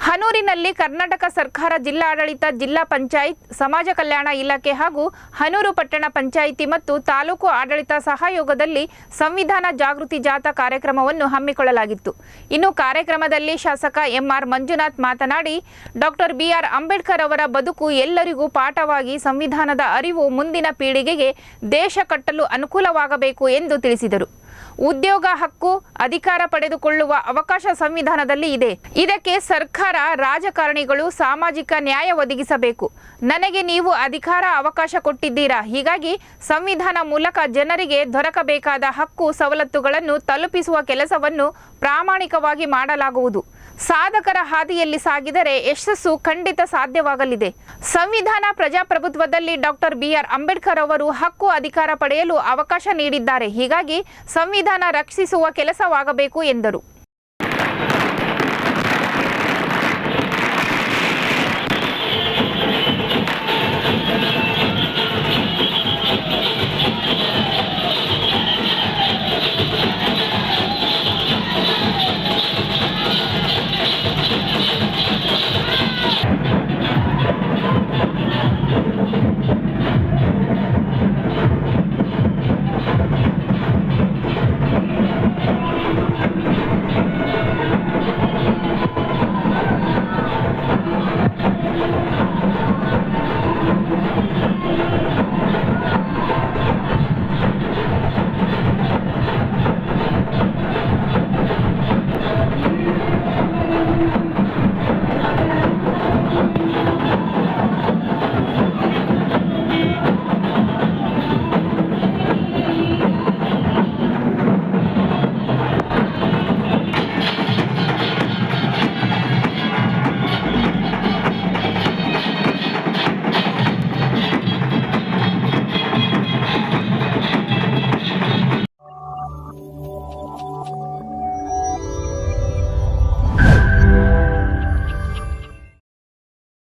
ಹನೂರಿನಲ್ಲಿ ಕರ್ನಾಟಕ ಸರ್ಕಾರ ಜಿಲ್ಲಾಡಳಿತ, ಜಿಲ್ಲಾ ಪಂಚಾಯತ್, ಸಮಾಜ ಕಲ್ಯಾಣ ಇಲಾಖೆ ಹಾಗೂ ಹನೂರು ಪಟ್ಟಣ ಪಂಚಾಯಿತಿ ಮತ್ತು ತಾಲೂಕು ಆಡಳಿತ ಸಹಯೋಗದಲ್ಲಿ ಸಂವಿಧಾನ ಜಾಗೃತಿ ಜಾಥಾ ಕಾರ್ಯಕ್ರಮವನ್ನು ಹಮ್ಮಿಕೊಳ್ಳಲಾಗಿತ್ತು. ಇನ್ನು ಕಾರ್ಯಕ್ರಮದಲ್ಲಿ ಶಾಸಕ ಎಂಆರ್ ಮಂಜುನಾಥ್ ಮಾತನಾಡಿ, ಡಾಕ್ಟರ್ ಬಿಆರ್ ಅಂಬೇಡ್ಕರ್ ಅವರ ಬದುಕು ಎಲ್ಲರಿಗೂ ಪಾಠವಾಗಿ ಸಂವಿಧಾನದ ಅರಿವು ಮುಂದಿನ ಪೀಳಿಗೆಗೆ ದೇಶ ಕಟ್ಟಲು ಅನುಕೂಲವಾಗಬೇಕು ಎಂದು ತಿಳಿಸಿದರು. ಉದ್ಯೋಗ ಹಕ್ಕು, ಅಧಿಕಾರ ಪಡೆದುಕೊಳ್ಳುವ ಅವಕಾಶ ಸಂವಿಧಾನದಲ್ಲಿ ಇದೆ. ಇದಕ್ಕೆ ಸರ್ಕಾರ, ರಾಜಕಾರಣಿಗಳು ಸಾಮಾಜಿಕ ನ್ಯಾಯ ಒದಗಿಸಬೇಕು. ನನಗೆ ನೀವು ಅಧಿಕಾರ, ಅವಕಾಶ ಕೊಟ್ಟಿದ್ದೀರಾ. ಹೀಗಾಗಿ ಸಂವಿಧಾನ ಮೂಲಕ ಜನರಿಗೆ ದೊರಕಬೇಕಾದ ಹಕ್ಕು, ಸವಲತ್ತುಗಳನ್ನು ತಲುಪಿಸುವ ಕೆಲಸವನ್ನು ಪ್ರಾಮಾಣಿಕವಾಗಿ ಮಾಡಲಾಗುವುದು. ಸಾಧಕರ ಹಾದಿಯಲ್ಲಿ ಸಾಗಿದರೆ ಯಶಸ್ಸು ಖಂಡಿತ ಸಾಧ್ಯವಾಗಲಿದೆ. ಸಂವಿಧಾನ ಪ್ರಜಾಪ್ರಭುತ್ವದಲ್ಲಿ ಡಾಕ್ಟರ್ ಬಿಆರ್ ಅಂಬೇಡ್ಕರ್ ಅವರು ಹಕ್ಕು, ಅಧಿಕಾರ ಪಡೆಯಲು ಅವಕಾಶ ನೀಡಿದ್ದಾರೆ. ಹೀಗಾಗಿ ಸಂವಿಧಾನ ರಕ್ಷಿಸುವ ಕೆಲಸವಾಗಬೇಕು ಎಂದರು.